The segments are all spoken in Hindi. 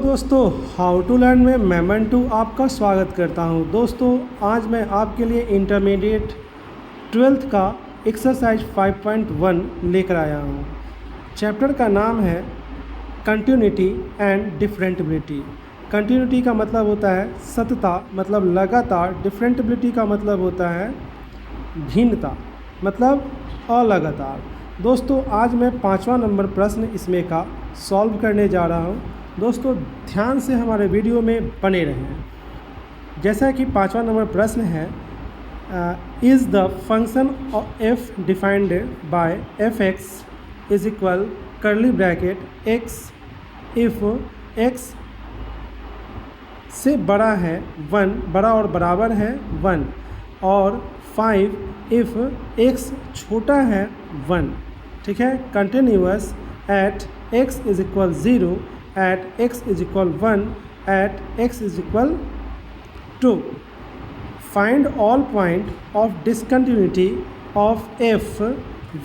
दोस्तों, हाउ टू लर्न में मैं मंटू आपका स्वागत करता हूं। दोस्तों, आज मैं आपके लिए इंटरमीडिएट 12th का एक्सरसाइज 5.1 लेकर आया हूं। चैप्टर का नाम है कंटिन्यूटी एंड डिफरेंटबिलिटी। कंटिन्यूटी का मतलब होता है सतता, मतलब लगातार। डिफरेंटबिलिटी का मतलब होता है भिन्नता, मतलब अलगातार। दोस्तों, आज मैं 5वां नंबर प्रश्न इसमें का सॉल्व करने जा रहा हूं। दोस्तों, ध्यान से हमारे वीडियो में बने रहें। जैसा कि 5वां नंबर प्रश्न है, is the function of F defined by F x is equal curly bracket x if x से बड़ा है 1, बड़ा और बराबर है 1, और 5 इफ़ एक्स छोटा है 1। ठीक है। Continuous at x is equal 0, at x is equal 1, at x is equal 2. Find all point of discontinuity of f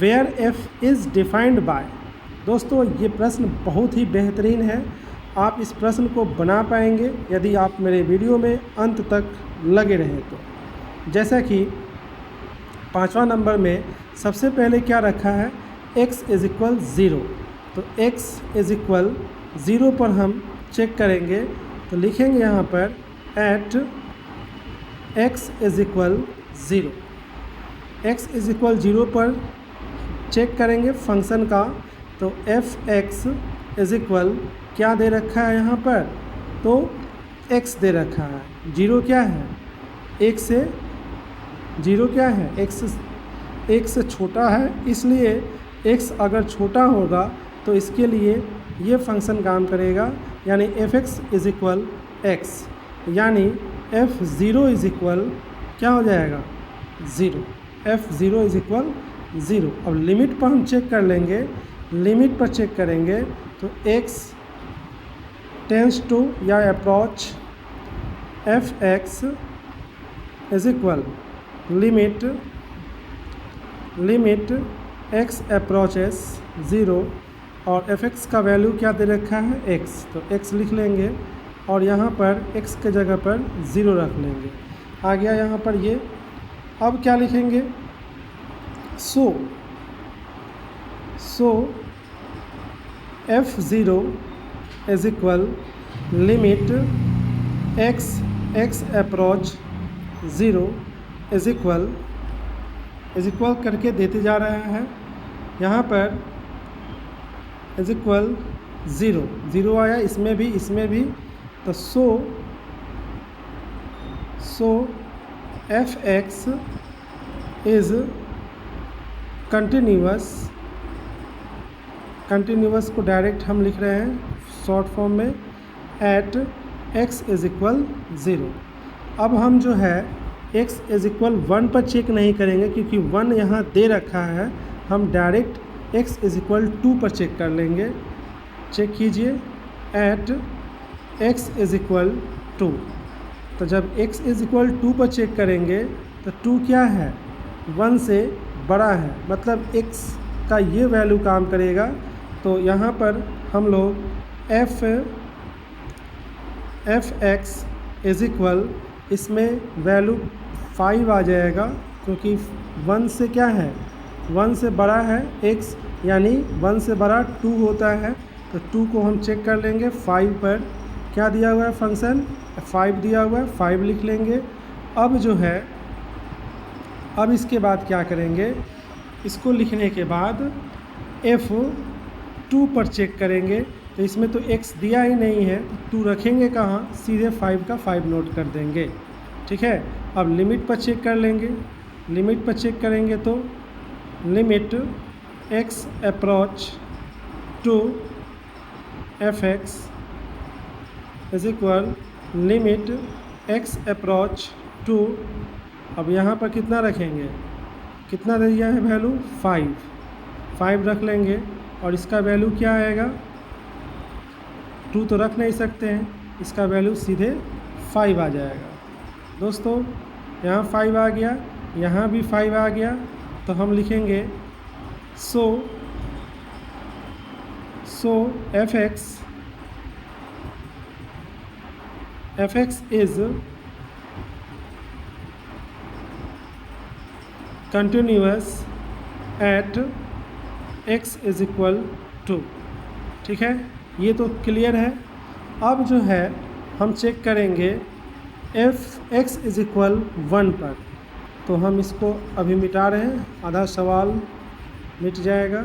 where f is defined by। दोस्तों, ये प्रश्न बहुत ही बेहतरीन है। आप इस प्रश्न को बना पाएंगे यदि आप मेरे वीडियो में अंत तक लगे रहें तो। जैसा कि 5वां नंबर में सबसे पहले क्या रखा है, x इज इक्वल 0, तो x इज इक्वल 0 पर हम चेक करेंगे तो लिखेंगे यहाँ पर at x is equal 0। x is equal 0 पर चेक करेंगे फंक्शन का, तो एफ एक्स इज इक्वल क्या दे रखा है यहाँ पर, तो x दे रखा है। 0 क्या है, 1 से 0 क्या है, x से छोटा है, इसलिए x अगर छोटा होगा तो इसके लिए ये फंक्शन काम करेगा, यानी F x is equal x, यानी f0 इज इक्वल क्या हो जाएगा, 0। f0 is equal 0। अब लिमिट पर हम चेक कर लेंगे, लिमिट पर चेक करेंगे तो x टेंस टू या approach F x is equal limit x approaches 0, और एफ एक्स का वैल्यू क्या दे रखा है, x, तो x लिख लेंगे और यहाँ पर x के जगह पर 0 रख लेंगे। आ गया यहाँ पर ये। अब क्या लिखेंगे, सो f0 is equal limit x approach 0 is equal करके देते जा रहा है। यहाँ पर इज इक्वल 0 आया, इसमें भी, तो सो एफ एक्स इज़ कंटिन्यूअस को डायरेक्ट हम लिख रहे हैं शॉर्ट फॉर्म में एट x इज इक्वल 0। अब हम जो है x इज इक्वल 1 पर चेक नहीं करेंगे, क्योंकि 1 यहाँ दे रखा है। हम डायरेक्ट x इज इक्वल 2 पर चेक कर लेंगे। चेक कीजिए एट x इज इक्वल 2, तो जब x इज इक्वल 2 पर चेक करेंगे तो 2 क्या है, 1 से बड़ा है, मतलब x का ये वैल्यू काम करेगा। तो यहाँ पर हम लोग एफ एक्स इज इक्वल, इसमें वैल्यू 5 आ जाएगा, क्योंकि 1 से क्या है, 1 से बड़ा है x, यानी 1 से बड़ा 2 होता है, तो 2 को हम चेक कर लेंगे। 5 पर क्या दिया हुआ है, फंक्शन 5 दिया हुआ है, 5 लिख लेंगे। अब जो है, अब इसके बाद क्या करेंगे, इसको लिखने के बाद f2 पर चेक करेंगे, तो इसमें तो x दिया ही नहीं है, तो 2 रखेंगे कहाँ, सीधे 5 का 5 नोट कर देंगे। ठीक है। अब लिमिट पर चेक कर लेंगे, लिमिट पर चेक करेंगे तो limit x approach to f x is equal limit x approach to, अब यहाँ पर कितना रखेंगे, कितना दिया है वैल्यू, 5 रख लेंगे, और इसका वैल्यू क्या आएगा, 2 तो रख नहीं सकते हैं, इसका वैल्यू सीधे 5 आ जाएगा। दोस्तों, यहाँ 5 आ गया, यहाँ भी 5 आ गया, तो हम लिखेंगे so f x f x is continuous at x is equal to. ठीक है, ये तो क्लियर है। अब जो है हम चेक करेंगे एफ एक्स इज इक्वल 1 पर, तो हम इसको अभी मिटा रहे हैं, आधा सवाल मिट जाएगा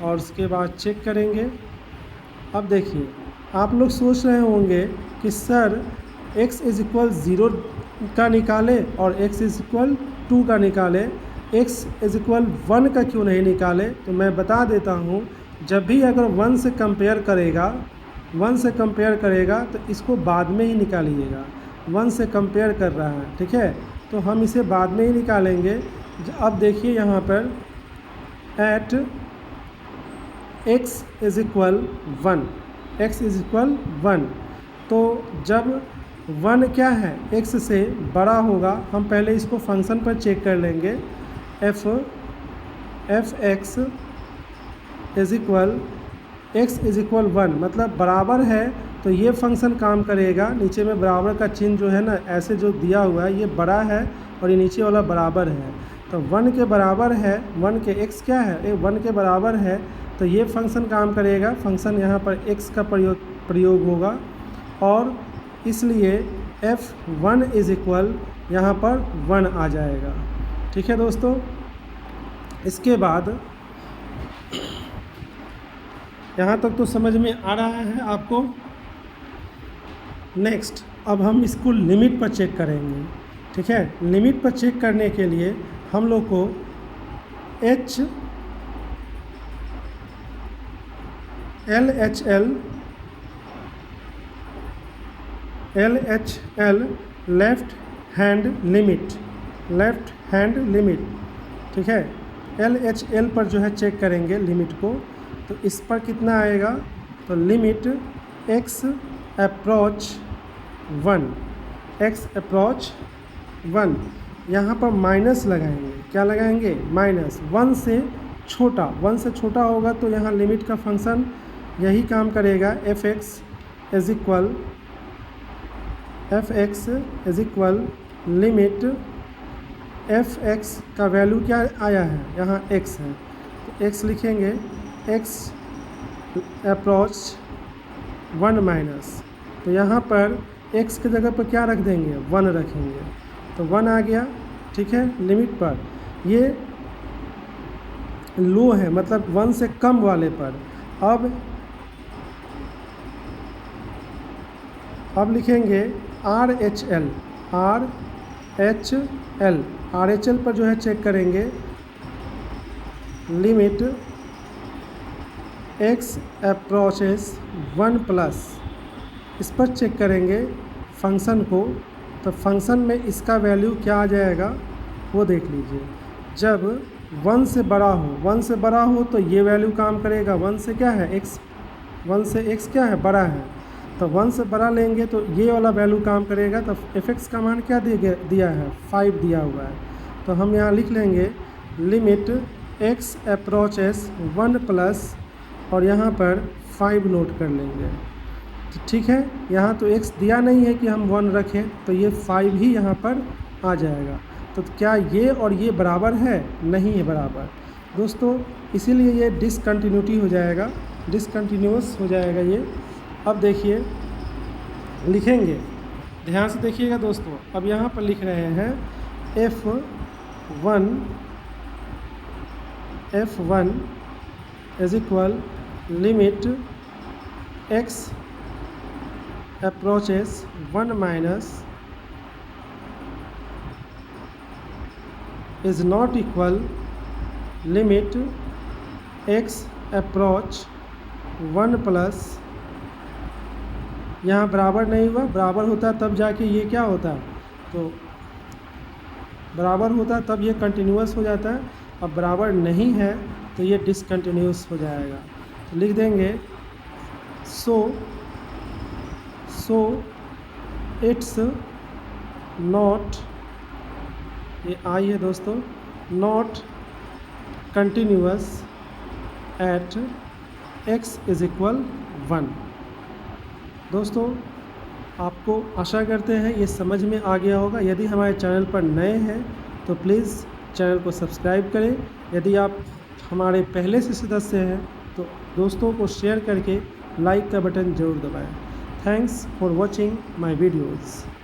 और उसके बाद चेक करेंगे। अब देखिए, आप लोग सोच रहे होंगे कि सर x इज इक्वल 0 का निकाले और x इज इक्वल 2 का निकाले, x इज इक्वल 1 का क्यों नहीं निकाले। तो मैं बता देता हूँ, जब भी अगर 1 से कंपेयर करेगा तो इसको बाद में ही निकालिएगा। 1 से कंपेयर कर रहा है, ठीक है, तो हम इसे बाद में ही निकालेंगे। अब देखिए यहाँ पर at x is equal 1, x is equal 1, तो जब 1 क्या है x से बड़ा होगा, हम पहले इसको फंक्शन पर चेक कर लेंगे। F x is equal x is equal 1 मतलब बराबर है, तो ये फंक्शन काम करेगा। नीचे में बराबर का चिन्ह जो है ना, ऐसे जो दिया हुआ है, ये बड़ा है और ये नीचे वाला बराबर है, तो 1 के बराबर है, 1 के x क्या है, ये 1 के बराबर है, तो ये फंक्शन काम करेगा। फंक्शन यहाँ पर x का प्रयोग होगा और इसलिए f1 इज इक्वल यहाँ पर 1 आ जाएगा। ठीक है दोस्तों, इसके बाद यहाँ तक तो समझ में आ रहा है आपको। नेक्स्ट, अब हम इसको लिमिट पर चेक करेंगे। ठीक है, लिमिट पर चेक करने के लिए हम लोग को LHL लेफ्ट हैंड लिमिट, ठीक है, LHL पर जो है चेक करेंगे लिमिट को, तो इस पर कितना आएगा, तो लिमिट x अप्रोच 1, यहाँ पर माइनस लगाएंगे। क्या लगाएंगे, माइनस। 1 से छोटा होगा तो यहाँ लिमिट का फंक्शन यही काम करेगा। F x is equal limit F x का वैल्यू क्या आया है, यहाँ x है, तो x लिखेंगे, x अप्रोच 1 माइनस, तो यहाँ पर x की जगह पर क्या रख देंगे, 1 रखेंगे, तो 1 आ गया। ठीक है, लिमिट पर ये लो है, मतलब 1 से कम वाले पर। अब लिखेंगे RHL पर जो है चेक करेंगे, लिमिट x अप्रोचेस 1 प्लस, इस पर चेक करेंगे फंक्शन को, तो फंक्शन में इसका वैल्यू क्या आ जाएगा वो देख लीजिए। जब 1 से बड़ा हो तो ये वैल्यू काम करेगा। 1 से क्या है, x क्या है, बड़ा है, तो 1 से बड़ा लेंगे तो ये वाला वैल्यू काम करेगा। तो f(x) का मान क्या दिया है, 5 दिया हुआ है, तो हम यहाँ लिख लेंगे लिमिट x अप्रोचेस 1 प्लस और यहाँ पर 5 नोट कर लेंगे। तो ठीक है, यहाँ तो x दिया नहीं है कि हम 1 रखें, तो ये 5 ही यहाँ पर आ जाएगा। तो क्या ये और ये बराबर है, नहीं है बराबर दोस्तों, इसीलिए ये डिसकंटिन्यूअस हो जाएगा ये। अब देखिए लिखेंगे, ध्यान से देखिएगा दोस्तों। अब यहाँ पर लिख रहे हैं F1 is equal limit x approaches 1 minus is not equal limit x approach 1 plus, यहाँ बराबर नहीं हुआ, बराबर होता तब जाके ये क्या होता, तो बराबर होता तब ये कंटिन्यूअस हो जाता है। अब बराबर नहीं है तो ये डिसकंटिन्यूअस हो जाएगा। तो लिख देंगे सो इट्स नॉट, ये आई है दोस्तों, not continuous at x is equal 1। दोस्तों आपको आशा करते हैं ये समझ में आ गया होगा। यदि हमारे चैनल पर नए हैं तो प्लीज़ चैनल को सब्सक्राइब करें। यदि आप हमारे पहले से सदस्य हैं तो दोस्तों को शेयर करके लाइक का बटन ज़रूर दबाएं। Thanks for watching my videos.